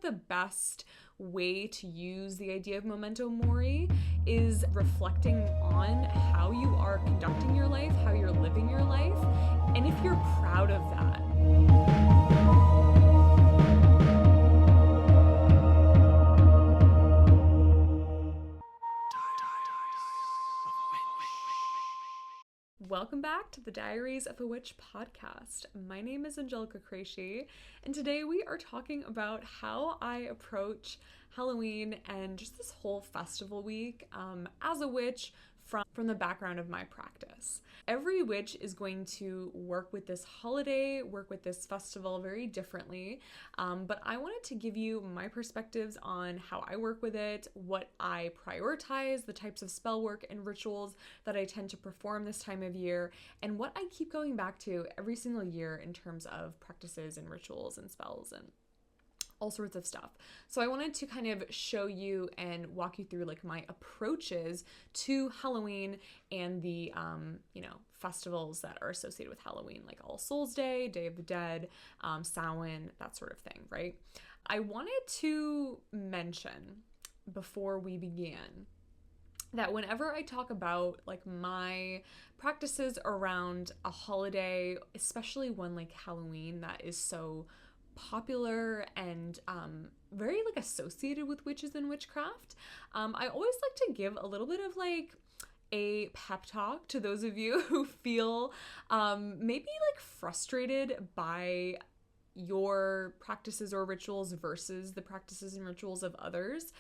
the best way to use the idea of memento mori is reflecting on how you are conducting your life, how you're living your life, and if you're proud of that. Welcome back to the Diaries of a Witch podcast. My name is Angelica Creasy, and today we are talking about how I approach Halloween and just this whole festival week as a witch from the background of my practice. Every witch is going to work with this holiday, work with this festival very differently, but I wanted to give you my perspectives on how I work with it, what I prioritize, the types of spell work and rituals that I tend to perform this time of year, and what I keep going back to every single year in terms of practices and rituals and spells and all sorts of stuff. So I wanted to kind of show you and walk you through like my approaches to Halloween and the, festivals that are associated with Halloween, like All Souls Day, Day of the Dead, Samhain, that sort of thing, right? I wanted to mention before we began that whenever I talk about like my practices around a holiday, especially one like Halloween that is so popular and very like associated with witches and witchcraft, I always like to give a little bit of like a pep talk to those of you who feel maybe like frustrated by your practices or rituals versus the practices and rituals of others.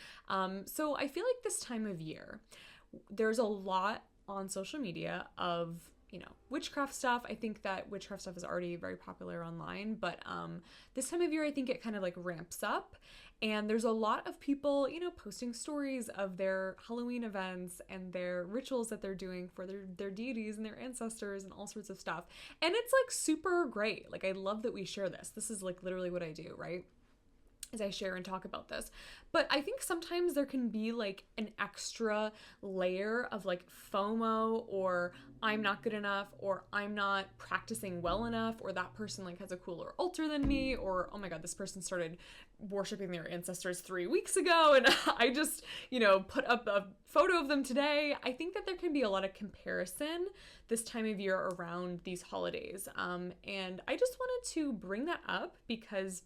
So I feel like this time of year, there's a lot on social media of witchcraft stuff. I think that witchcraft stuff is already very popular online, but this time of year, I think it kind of like ramps up, and there's a lot of people, posting stories of their Halloween events and their rituals that they're doing for their deities and their ancestors and all sorts of stuff. And it's like super great. Like I love that we share this. This is like literally what I do, right? As I share and talk about this. But I think sometimes there can be like an extra layer of like FOMO, or I'm not good enough, or I'm not practicing well enough, or that person like has a cooler altar than me, or oh my god, this person started worshiping their ancestors 3 weeks ago and I just, put up a photo of them today. I think that there can be a lot of comparison this time of year around these holidays. And I just wanted to bring that up because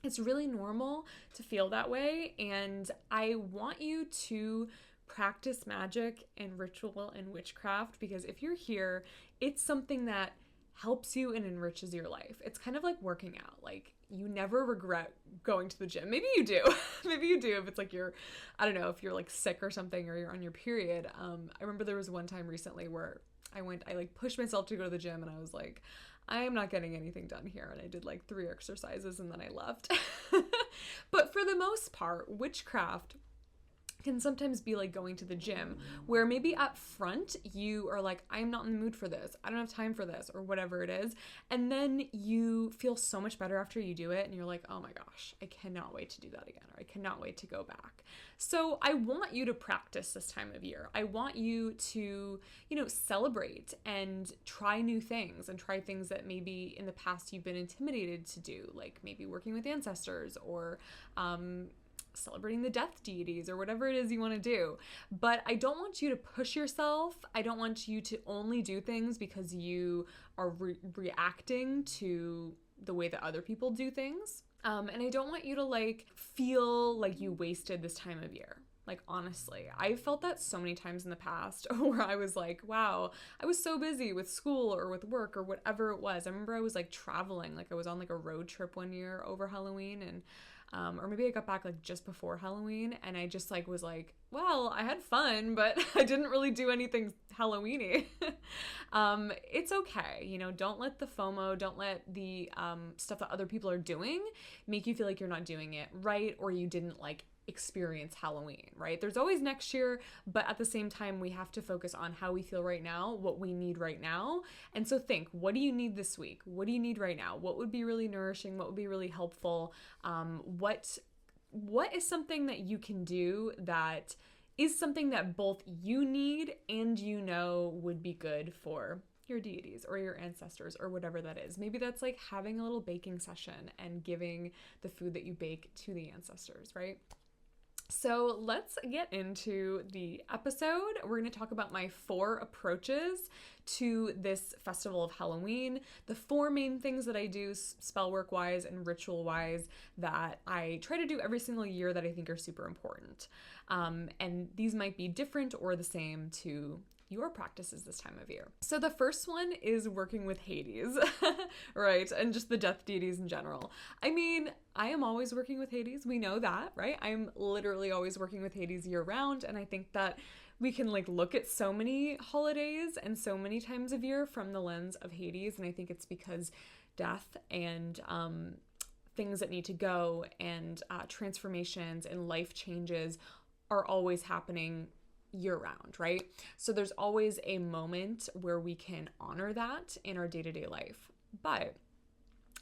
it's really normal to feel that way, and I want you to practice magic and ritual and witchcraft because if you're here, it's something that helps you and enriches your life. It's kind of like working out. Like you never regret going to the gym. Maybe you do. Maybe you do if it's like I don't know, if you're like sick or something or you're on your period. I remember there was one time recently where I like pushed myself to go to the gym and I was like, I am not getting anything done here. And I did like 3 exercises and then I left. But for the most part, witchcraft can sometimes be like going to the gym where maybe up front you are like, I'm not in the mood for this. I don't have time for this or whatever it is. And then you feel so much better after you do it. And you're like, oh my gosh, I cannot wait to do that again. Or I cannot wait to go back. So I want you to practice this time of year. I want you to, celebrate and try new things and try things that maybe in the past you've been intimidated to do, like maybe working with ancestors or, celebrating the death deities or whatever it is you want to do. But I don't want you to push yourself. I don't want you to only do things because you are reacting to the way that other people do things. And I don't want you to like feel like you wasted this time of year. Like, honestly, I've felt that so many times in the past where I was like, wow, I was so busy with school or with work or whatever it was. I remember I was like traveling, like I was on like a road trip one year over Halloween and or maybe I got back like just before Halloween and I just like was like, well, I had fun, but I didn't really do anything Halloween-y. It's okay. Don't let the FOMO, don't let the stuff that other people are doing make you feel like you're not doing it right or you didn't like experience Halloween, right? There's always next year, but at the same time, we have to focus on how we feel right now, what we need right now. And so think, what do you need this week? What do you need right now? What would be really nourishing? What would be really helpful? What is something that you can do that is something that both you need and would be good for your deities or your ancestors or whatever that is. Maybe that's like having a little baking session and giving the food that you bake to the ancestors, right? So let's get into the episode. We're going to talk about my 4 approaches to this festival of Halloween, the 4 main things that I do spellwork wise and ritual wise that I try to do every single year that I think are super important. And these might be different or the same to your practices this time of year. So the first one is working with Hades, right? And just the death deities in general. I mean, I am always working with Hades. We know that, right? I'm literally always working with Hades year round. And I think that we can like look at so many holidays and so many times of year from the lens of Hades. And I think it's because death and things that need to go and transformations and life changes are always happening year round, right? So there's always a moment where we can honor that in our day-to-day life. But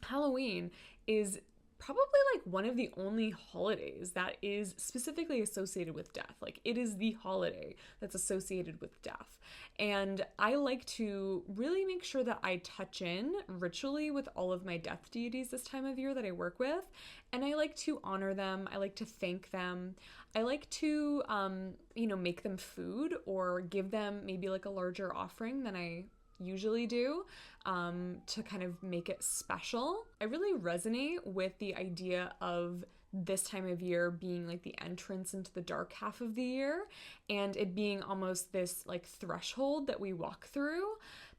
Halloween is probably like one of the only holidays that is specifically associated with death. Like it is the holiday that's associated with death. And I like to really make sure that I touch in ritually with all of my death deities this time of year that I work with. And I like to honor them. I like to thank them. I like to, make them food or give them maybe like a larger offering than I usually do to kind of make it special. I really resonate with the idea of this time of year being like the entrance into the dark half of the year and it being almost this like threshold that we walk through.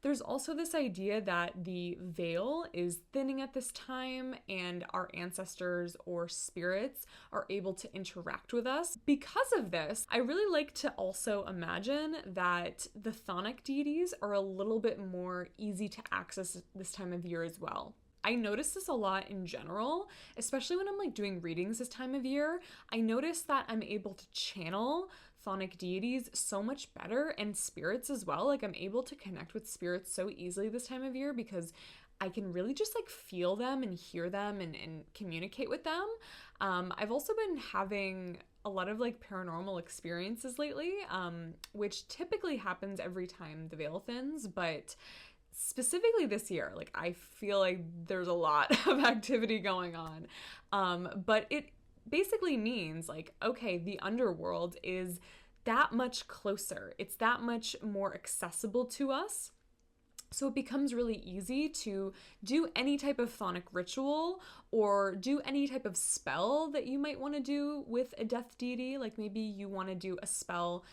There's also this idea that the veil is thinning at this time and our ancestors or spirits are able to interact with us. Because of this, I really like to also imagine that the chthonic deities are a little bit more easy to access this time of year as well. I notice this a lot in general, especially when I'm like doing readings this time of year. I notice that I'm able to channel chthonic deities so much better and spirits as well. Like I'm able to connect with spirits so easily this time of year because I can really just like feel them and hear them and communicate with them. I've also been having a lot of like paranormal experiences lately, which typically happens every time the veil thins, but specifically this year, like I feel like there's a lot of activity going on. But it basically means like, okay, the underworld is that much closer. It's that much more accessible to us. So it becomes really easy to do any type of chthonic ritual or do any type of spell that you might want to do with a death deity. Like maybe you want to do a spell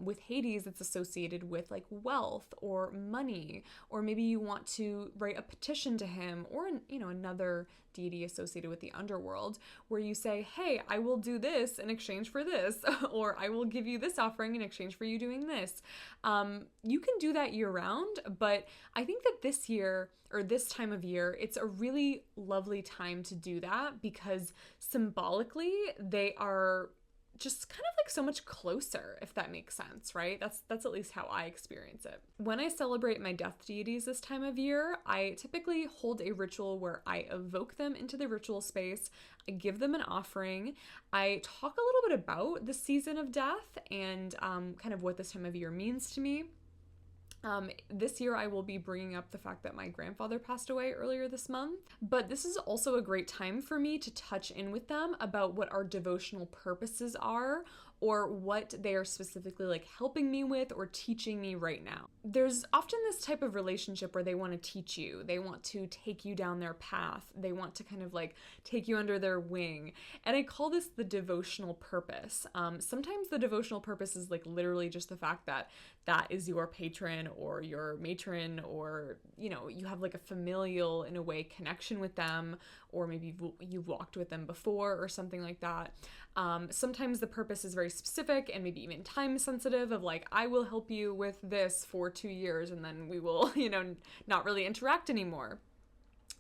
with Hades that's associated with like wealth or money, or maybe you want to write a petition to him or, another deity associated with the underworld where you say, hey, I will do this in exchange for this, or I will give you this offering in exchange for you doing this. You can do that year round, but I think that this year or this time of year, it's a really lovely time to do that because symbolically they are just kind of like so much closer, if that makes sense, right? That's at least how I experience it. When I celebrate my death deities this time of year, I typically hold a ritual where I evoke them into the ritual space. I give them an offering. I talk a little bit about the season of death and kind of what this time of year means to me. This year I will be bringing up the fact that my grandfather passed away earlier this month, but this is also a great time for me to touch in with them about what our devotional purposes are or what they are specifically like helping me with or teaching me right now. There's often this type of relationship where they want to teach you, they want to take you down their path, they want to kind of like take you under their wing, and I call this the devotional purpose. Sometimes the devotional purpose is like literally just the fact that that is your patron or your matron, or you have like a familial in a way connection with them, or maybe you've walked with them before or something like that. Sometimes the purpose is very specific and maybe even time sensitive of like, I will help you with this for 2 years and then we will, not really interact anymore.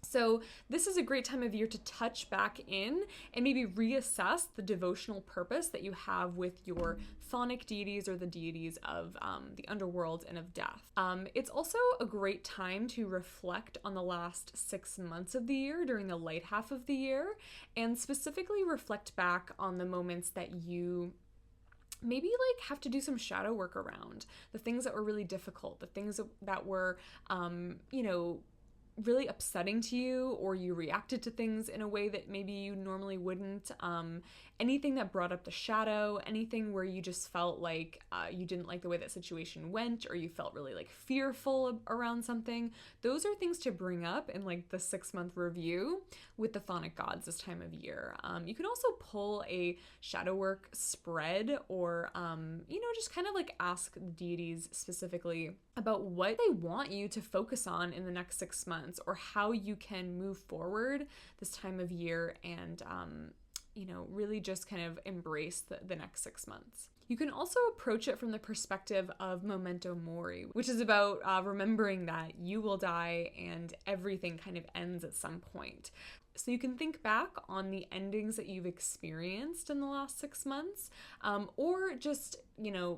So this is a great time of year to touch back in and maybe reassess the devotional purpose that you have with your chthonic deities or the deities of the underworld and of death. It's also a great time to reflect on the last 6 months of the year during the light half of the year, and specifically reflect back on the moments that you maybe have to do some shadow work around the things that were really difficult, the things that were, really upsetting to you, or you reacted to things in a way that maybe you normally wouldn't. Anything that brought up the shadow, anything where you just felt like you didn't like the way that situation went, or you felt really fearful around something. Those are things to bring up in the 6-month review with the Chthonic gods this time of year. You can also pull a shadow work spread, or just kind of ask the deities specifically about what they want you to focus on in the next 6 months, or how you can move forward this time of year and really just kind of embrace the next 6 months. You can also approach it from the perspective of memento mori, which is about remembering that you will die and everything kind of ends at some point. So you can think back on the endings that you've experienced in the last 6 months, or just,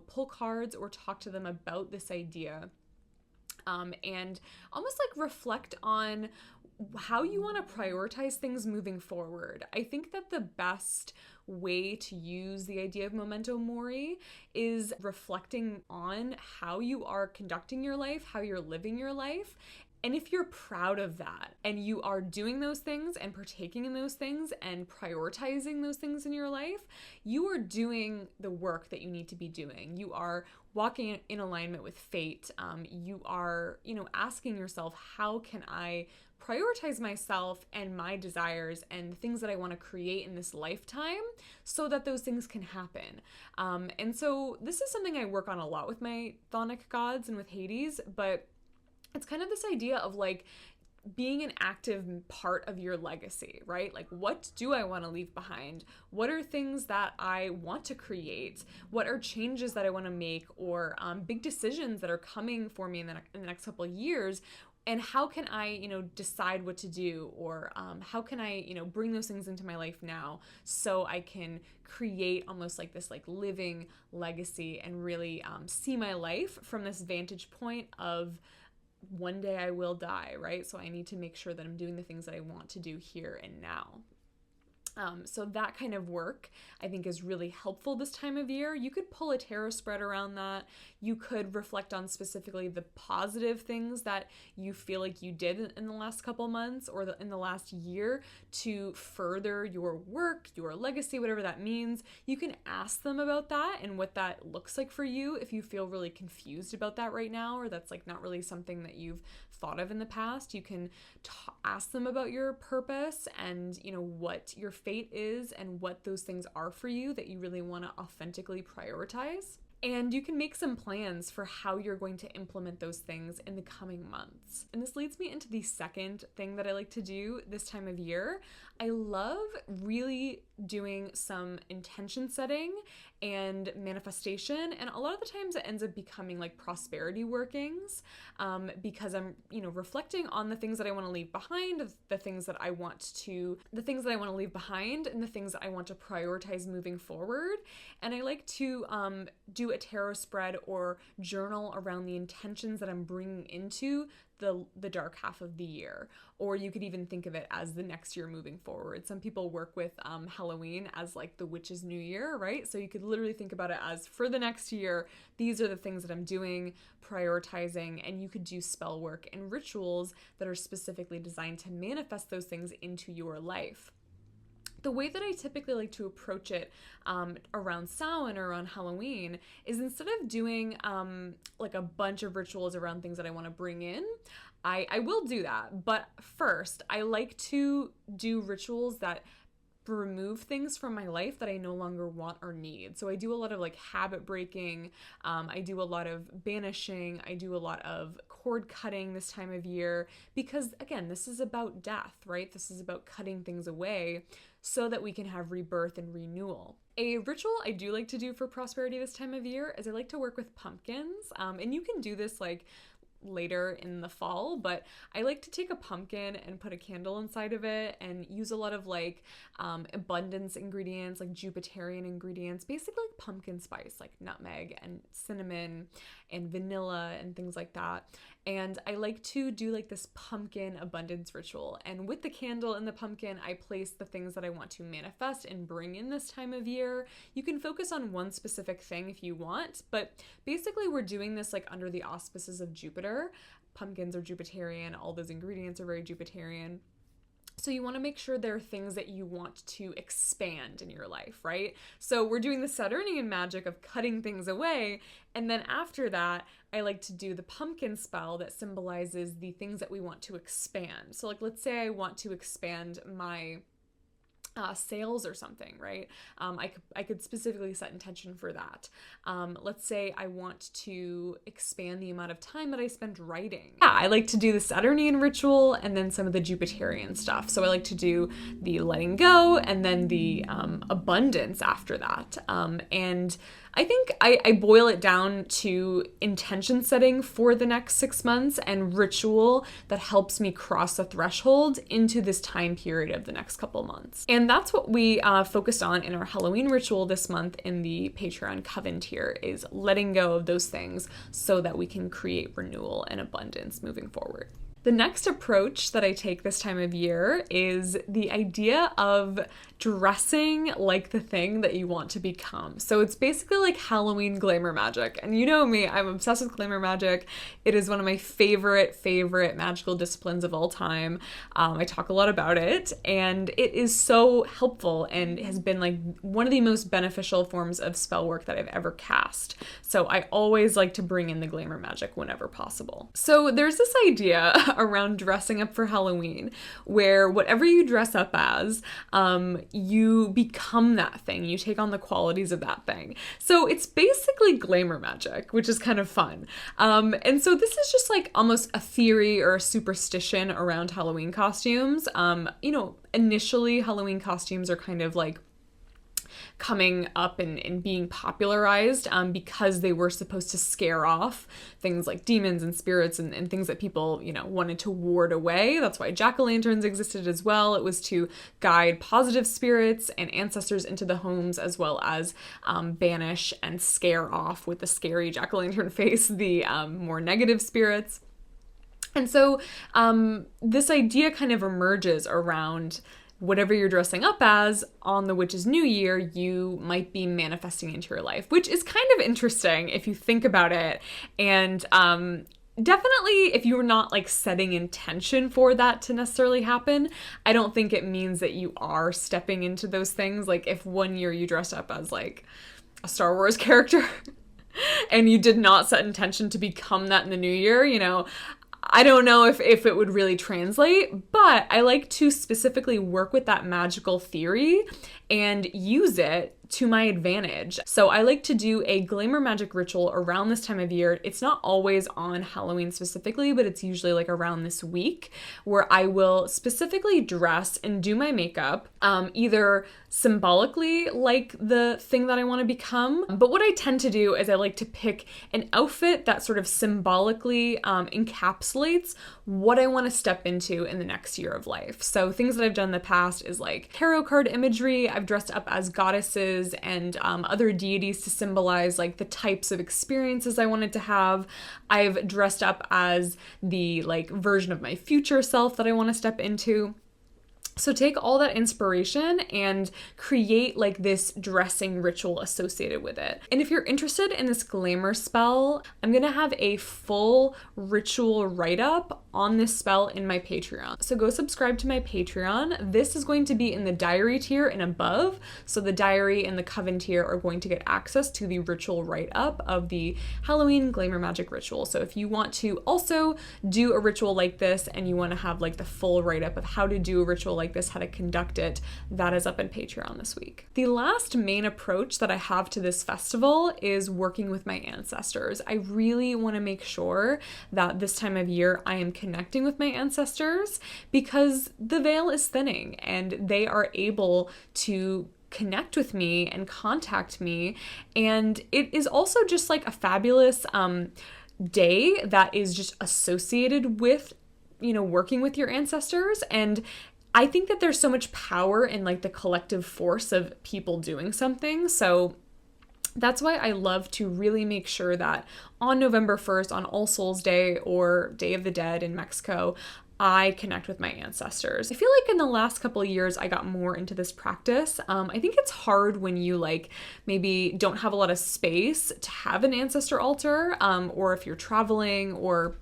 pull cards or talk to them about this idea, and almost reflect on how you want to prioritize things moving forward. I think that the best way to use the idea of memento mori is reflecting on how you are conducting your life, how you're living your life. And if you're proud of that and you are doing those things and partaking in those things and prioritizing those things in your life, you are doing the work that you need to be doing. You are walking in alignment with fate. You are, asking yourself, how can I prioritize myself and my desires and the things that I want to create in this lifetime so that those things can happen. And so this is something I work on a lot with my Chthonic gods and with Hades, but it's kind of this idea of being an active part of your legacy, right? What do I want to leave behind? What are things that I want to create? What are changes that I want to make, or big decisions that are coming for me in the next couple of years? And how can I, decide what to do, or how can I, bring those things into my life now so I can create almost this living legacy and really see my life from this vantage point of one day I will die, right? So I need to make sure that I'm doing the things that I want to do here and now. So that kind of work, I think, is really helpful this time of year. You could pull a tarot spread around that. You could reflect on specifically the positive things that you feel like you did in the last couple months, or in the last year, to further your work, your legacy, whatever that means. You can ask them about that and what that looks like for you if you feel really confused about that right now, or that's not really something that you've thought of in the past. You can ask them about your purpose and what your fate is and what those things are for you that you really want to authentically prioritize. And you can make some plans for how you're going to implement those things in the coming months. And this leads me into the second thing that I like to do this time of year. I love really doing some intention setting and manifestation, and a lot of the times it ends up becoming prosperity workings, because I'm reflecting on the things that I want to leave behind, the things that I want to leave behind, and the things that I want to prioritize moving forward. And I like to do a tarot spread or journal around the intentions that I'm bringing into the dark half of the year, or you could even think of it as the next year moving forward. Some people work with Halloween as the witch's new year, right? So you could literally think about it as, for the next year, these are the things that I'm doing, prioritizing, and you could do spell work and rituals that are specifically designed to manifest those things into your life. The way that I typically like to approach it around Samhain or around Halloween is, instead of doing a bunch of rituals around things that I want to bring in, I will do that. But first, I like to do rituals that remove things from my life that I no longer want or need. So I do a lot of habit breaking. I do a lot of banishing. I do a lot of cord cutting this time of year, because again, this is about death, right? This is about cutting things away so that we can have rebirth and renewal. A ritual I do like to do for prosperity this time of year is I like to work with pumpkins. And you can do this later in the fall, but I like to take a pumpkin and put a candle inside of it and use a lot of like abundance ingredients, like Jupiterian ingredients, basically like pumpkin spice, like nutmeg and cinnamon and vanilla and things like that. And I like to do like this pumpkin abundance ritual. And with the candle and the pumpkin, I place the things that I want to manifest and bring in this time of year. You can focus on one specific thing if you want, but basically we're doing this like under the auspices of Jupiter. Pumpkins are Jupiterian, all those ingredients are very Jupiterian. So you want to make sure there are things that you want to expand in your life, right? So we're doing the Saturnian magic of cutting things away. And then after that, I like to do the pumpkin spell that symbolizes the things that we want to expand. So like, let's say I want to expand my sales or something, right? I could specifically set intention for that. Let's say I want to expand the amount of time that I spend writing. Yeah, I like to do the Saturnian ritual and then some of the Jupiterian stuff. So I like to do the letting go and then the abundance after that. And I think I boil it down to intention setting for the next 6 months and ritual that helps me cross the threshold into this time period of the next couple months. And that's what we focused on in our Halloween ritual this month in the Patron Coven tier, is letting go of those things so that we can create renewal and abundance moving forward. The next approach that I take this time of year is the idea of dressing like the thing that you want to become. So it's basically like Halloween glamour magic. And you know me, I'm obsessed with glamour magic. It is one of my favorite magical disciplines of all time. I talk a lot about it, and it is so helpful and has been like one of the most beneficial forms of spell work that I've ever cast. So I always like to bring in the glamour magic whenever possible. So there's this idea around dressing up for Halloween where whatever you dress up as, you become that thing. You take on the qualities of that thing. So it's basically glamour magic, which is kind of fun. And so this is just like almost a theory or a superstition around Halloween costumes. Initially Halloween costumes are kind of like coming up and being popularized because they were supposed to scare off things like demons and spirits and things that people, wanted to ward away. That's why jack-o'-lanterns existed as well. It was to guide positive spirits and ancestors into the homes, as well as banish and scare off with the scary jack-o'-lantern face the more negative spirits. And so this idea kind of emerges around whatever you're dressing up as on the witch's new year, you might be manifesting into your life, which is kind of interesting if you think about it. And definitely if you're not like setting intention for that to necessarily happen, I don't think it means that you are stepping into those things. Like if one year you dressed up as like a Star Wars character and you did not set intention to become that in the new year, I don't know if it would really translate, but I like to specifically work with that magical theory and use it to my advantage. So I like to do a glamour magic ritual around this time of year. It's not always on Halloween specifically, but it's usually like around this week where I will specifically dress and do my makeup, either symbolically like the thing that I want to become. But what I tend to do is I like to pick an outfit that sort of symbolically encapsulates what I want to step into in the next year of life. So things that I've done in the past is like tarot card imagery. I've dressed up as goddesses and other deities to symbolize like the types of experiences I wanted to have. I've dressed up as the like version of my future self that I want to step into. So take all that inspiration and create like this dressing ritual associated with it. And if you're interested in this glamour spell, I'm gonna have a full ritual write-up on this spell in my Patreon. So go subscribe to my Patreon. This is going to be in the diary tier and above. So the diary and the coven tier are going to get access to the ritual write-up of the Halloween glamour magic ritual. So if you want to also do a ritual like this and you want to have like the full write-up of how to do a ritual like this, how to conduct it, that is up in Patreon this week. The last main approach that I have to this festival is working with my ancestors. I really want to make sure that this time of year I am connecting with my ancestors because the veil is thinning and they are able to connect with me and contact me. And it is also just like a fabulous day that is just associated with, working with your ancestors. And I think that there's so much power in like the collective force of people doing something. So that's why I love to really make sure that on November 1st, on All Souls Day or Day of the Dead in Mexico, I connect with my ancestors. I feel like in the last couple of years, I got more into this practice. I think it's hard when you like maybe don't have a lot of space to have an ancestor altar, or if you're traveling, or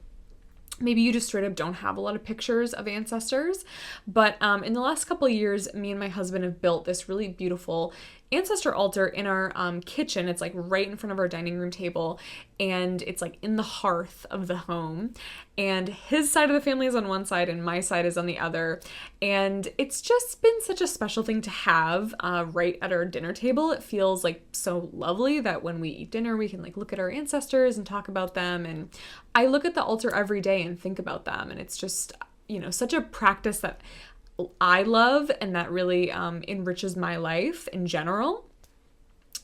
maybe you just straight up don't have a lot of pictures of ancestors. But in the last couple of years, me and my husband have built this really beautiful ancestor altar in our kitchen. It's like right in front of our dining room table, and it's like in the hearth of the home, and his side of the family is on one side and my side is on the other. And it's just been such a special thing to have right at our dinner table. It feels like so lovely that when we eat dinner, we can like look at our ancestors and talk about them. And I look at the altar every day and think about them, and it's just, such a practice that I love and that really enriches my life in general.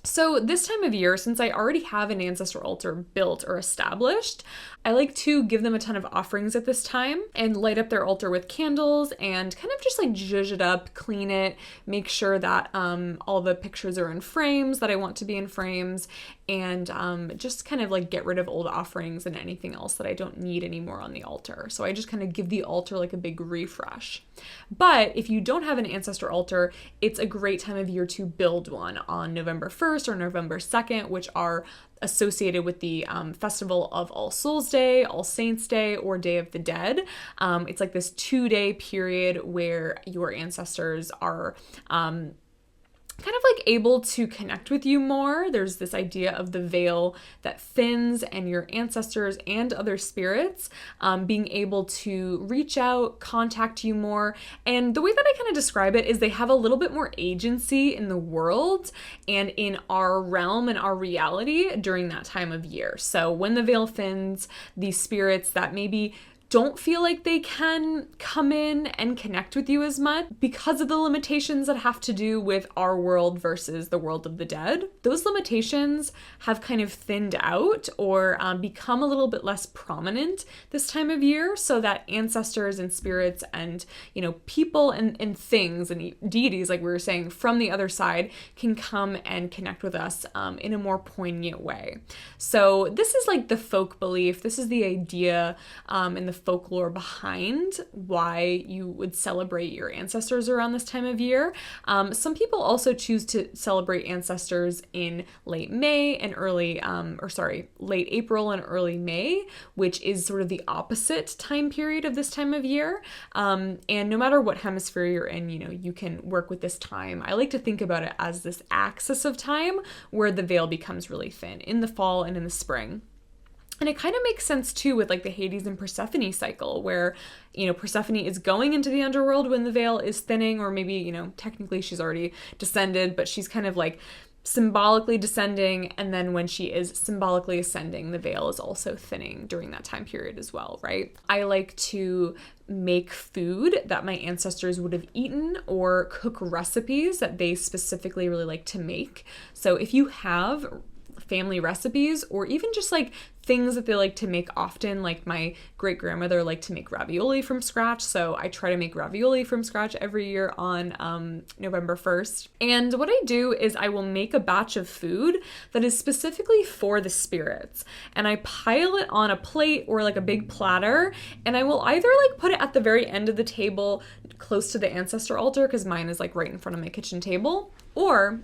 So this time of year, since I already have an ancestor altar built or established, I like to give them a ton of offerings at this time and light up their altar with candles and kind of just like zhuzh it up, clean it, make sure that all the pictures are in frames that I want to be in frames, and just kind of like get rid of old offerings and anything else that I don't need anymore on the altar. So I just kind of give the altar like a big refresh. But if you don't have an ancestor altar, it's a great time of year to build one on November 1st or November 2nd, which are associated with the festival of All Souls Day, All Saints Day, or Day of the Dead. It's like this 2-day period where your ancestors are kind of like able to connect with you more. There's this idea of the veil that thins, and your ancestors and other spirits being able to reach out, contact you more. And the way that I kind of describe it is they have a little bit more agency in the world and in our realm and our reality during that time of year. So when the veil thins, these spirits that maybe don't feel like they can come in and connect with you as much because of the limitations that have to do with our world versus the world of the dead. Those limitations have kind of thinned out or become a little bit less prominent this time of year, so that ancestors and spirits and, people and things and deities, like we were saying, from the other side can come and connect with us in a more poignant way. So this is like the folk belief. This is the idea and the folklore behind why you would celebrate your ancestors around this time of year. Some people also choose to celebrate ancestors in late May and late April and early May, which is sort of the opposite time period of this time of year. And no matter what hemisphere you're in, you can work with this time. I like to think about it as this axis of time where the veil becomes really thin in the fall and in the spring. And it kind of makes sense too with like the Hades and Persephone cycle, where, Persephone is going into the underworld when the veil is thinning, or maybe, technically she's already descended, but she's kind of like symbolically descending. And then when she is symbolically ascending, the veil is also thinning during that time period as well, right? I like to make food that my ancestors would have eaten or cook recipes that they specifically really like to make. So if you have family recipes or even just like things that they like to make often, like my great-grandmother liked to make ravioli from scratch, so I try to make ravioli from scratch every year on November 1st. And what I do is I will make a batch of food that is specifically for the spirits, and I pile it on a plate or like a big platter, and I will either like put it at the very end of the table close to the ancestor altar, because mine is like right in front of my kitchen table, or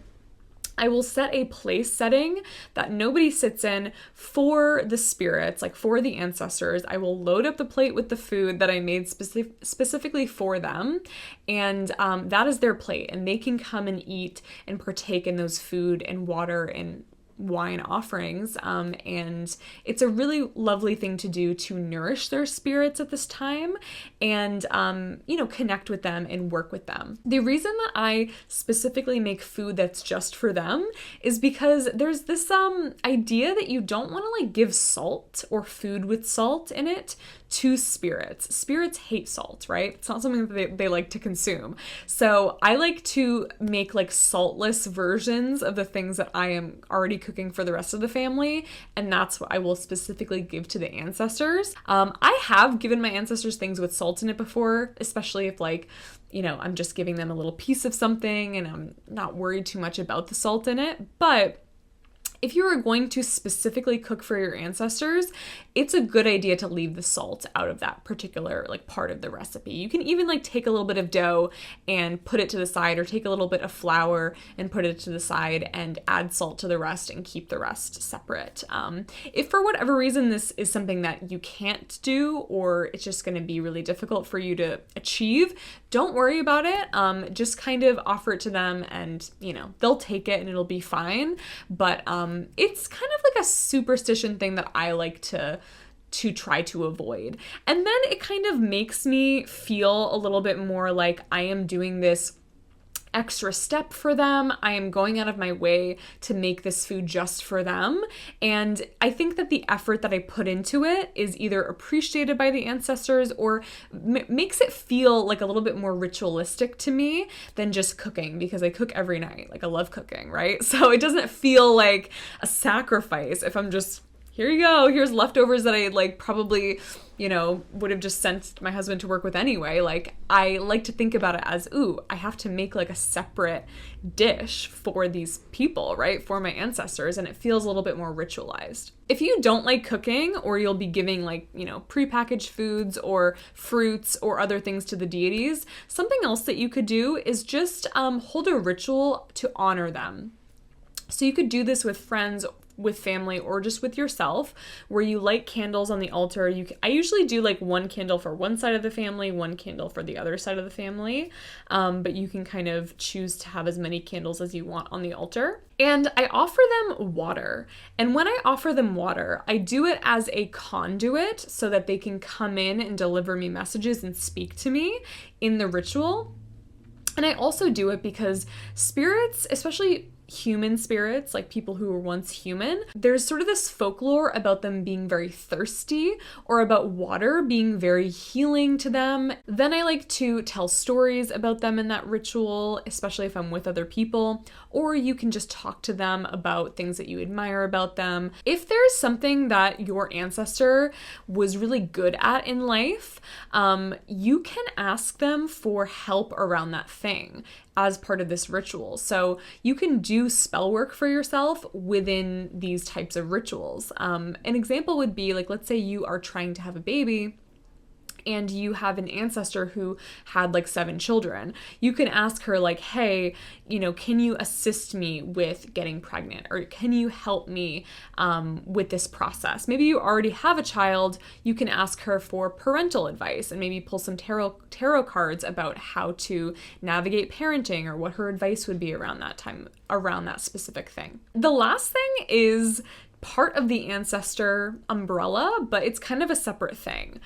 I will set a place setting that nobody sits in for the spirits, like for the ancestors. I will load up the plate with the food that I made specifically for them, and that is their plate, and they can come and eat and partake in those food and water and wine offerings, and it's a really lovely thing to do to nourish their spirits at this time and connect with them and work with them. The reason that I specifically make food that's just for them is because there's this idea that you don't want to like give salt or food with salt in it to spirits. Spirits hate salt, right? It's not something that they like to consume. So I like to make like saltless versions of the things that I am already cooking for the rest of the family, and that's what I will specifically give to the ancestors. I have given my ancestors things with salt in it before, especially if like, you know, I'm just giving them a little piece of something and I'm not worried too much about the salt in it. But if you are going to specifically cook for your ancestors, it's a good idea to leave the salt out of that particular like part of the recipe. You can even like take a little bit of dough and put it to the side, or take a little bit of flour and put it to the side and add salt to the rest and keep the rest separate. If for whatever reason this is something that you can't do, or it's just going to be really difficult for you to achieve, don't worry about it. Just kind of offer it to them and, you know, they'll take it and it'll be fine. But it's kind of like a superstition thing that I like to try to avoid. And then it kind of makes me feel a little bit more like I am doing this extra step for them. I am going out of my way to make this food just for them. And I think that the effort that I put into it is either appreciated by the ancestors or makes it feel like a little bit more ritualistic to me than just cooking, because I cook every night. Like I love cooking, right? So it doesn't feel like a sacrifice if I'm just, here you go, here's leftovers that I like probably, you know, would have just sent my husband to work with anyway. Like I like to think about it as, ooh, I have to make like a separate dish for these people, right? For my ancestors, and it feels a little bit more ritualized. If you don't like cooking, or you'll be giving like, you know, prepackaged foods or fruits or other things to the deities, something else that you could do is just hold a ritual to honor them. So you could do this with friends, with family, or just with yourself, where you light candles on the altar. I usually do like one candle for one side of the family, one candle for the other side of the family, but you can kind of choose to have as many candles as you want on the altar. And I offer them water. And when I offer them water, I do it as a conduit so that they can come in and deliver me messages and speak to me in the ritual. And I also do it because spirits, especially human spirits, like people who were once human, there's sort of this folklore about them being very thirsty, or about water being very healing to them. Then I like to tell stories about them in that ritual, especially if I'm with other people, or you can just talk to them about things that you admire about them. If there's something that your ancestor was really good at in life, you can ask them for help around that thing as part of this ritual. So you can do spell work for yourself within these types of rituals. An example would be like, let's say you are trying to have a baby and you have an ancestor who had like 7 children. You can ask her like, hey, you know, can you assist me with getting pregnant? Or can you help me with this process? Maybe you already have a child. You can ask her for parental advice and maybe pull some tarot cards about how to navigate parenting, or what her advice would be around that time, around that specific thing. The last thing is part of the ancestor umbrella, but it's kind of a separate thing.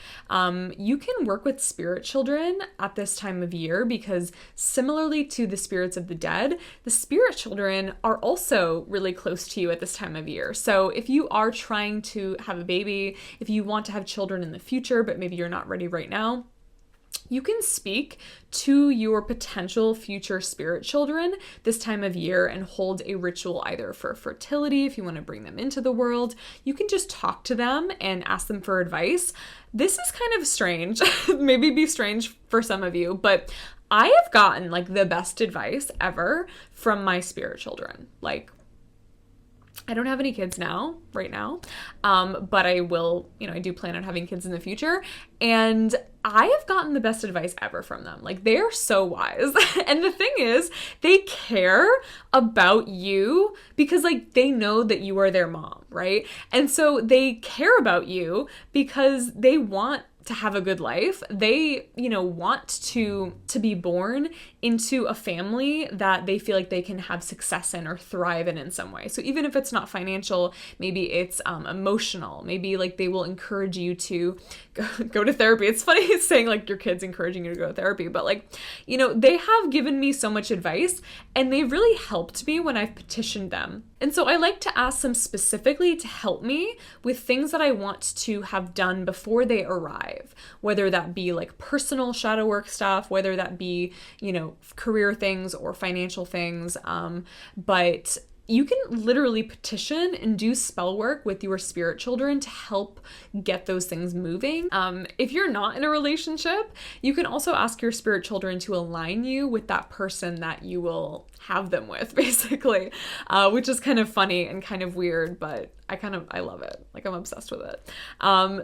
You can work with spirit children at this time of year, because similarly to the spirits of the dead, the spirit children are also really close to you at this time of year. So if you are trying to have a baby, if you want to have children in the future, but maybe you're not ready right now, you can speak to your potential future spirit children this time of year and hold a ritual either for fertility, if you want to bring them into the world. You can just talk to them and ask them for advice. This is kind of strange, maybe be strange for some of you, but I have gotten like the best advice ever from my spirit children. Like, I don't have any kids right now, but I will, you know, I do plan on having kids in the future, and I have gotten the best advice ever from them. Like, they are so wise. And the thing is, they care about you because like they know that you are their mom, right? And so they care about you because they want to have a good life. They, you know, want to be born into a family that they feel like they can have success in or thrive in some way. So even if it's not financial, maybe it's emotional, maybe like they will encourage you to go to therapy. It's funny saying like your kids encouraging you to go to therapy, but like, you know, they have given me so much advice and they've really helped me when I've petitioned them. And so I like to ask them specifically to help me with things that I want to have done before they arrive, whether that be like personal shadow work stuff, whether that be, you know, career things or financial things. But you can literally petition and do spell work with your spirit children to help get those things moving. If you're not in a relationship, you can also ask your spirit children to align you with that person that you will have them with, basically, which is kind of funny and kind of weird, but I love it. Like, I'm obsessed with it.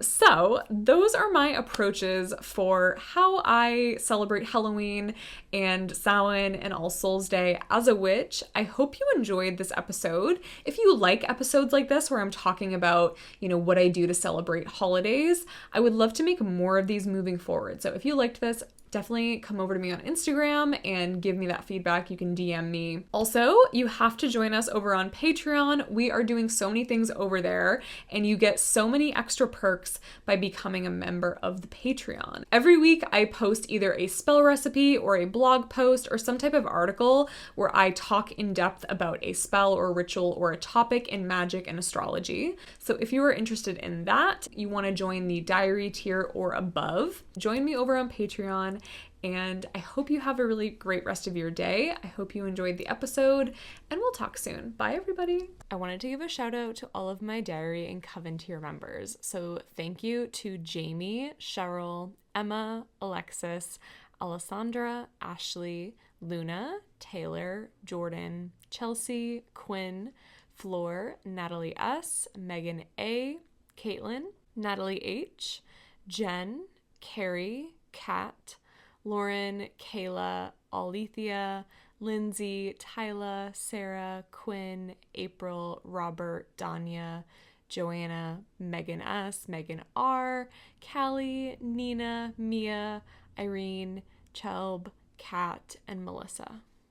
So those are my approaches for how I celebrate Halloween and Samhain and All Souls Day as a witch. I hope you enjoyed this episode. If you like episodes like this where I'm talking about, what I do to celebrate holidays, I would love to make more of these moving forward. So if you liked this, definitely come over to me on Instagram and give me that feedback. You can DM me. Also, you have to join us over on Patreon. We are doing so many things over there, and you get so many extra perks by becoming a member of the Patreon. Every week, I post either a spell recipe or a blog post or some type of article where I talk in depth about a spell or ritual or a topic in magic and astrology. So if you are interested in that, you want to join the diary tier or above, join me over on Patreon. And I hope you have a really great rest of your day. I hope you enjoyed the episode, and we'll talk soon. Bye, everybody. I wanted to give a shout out to all of my Diary and Coven tier members. So thank you to Jamie, Cheryl, Emma, Alexis, Alessandra, Ashley, Luna, Taylor, Jordan, Chelsea, Quinn, Floor, Natalie S, Megan A, Caitlin, Natalie H, Jen, Carrie, Kat, Lauren, Kayla, Alethea, Lindsay, Tyla, Sarah, Quinn, April, Robert, Danya, Joanna, Megan S, Megan R, Callie, Nina, Mia, Irene, Chelb, Kat, and Melissa.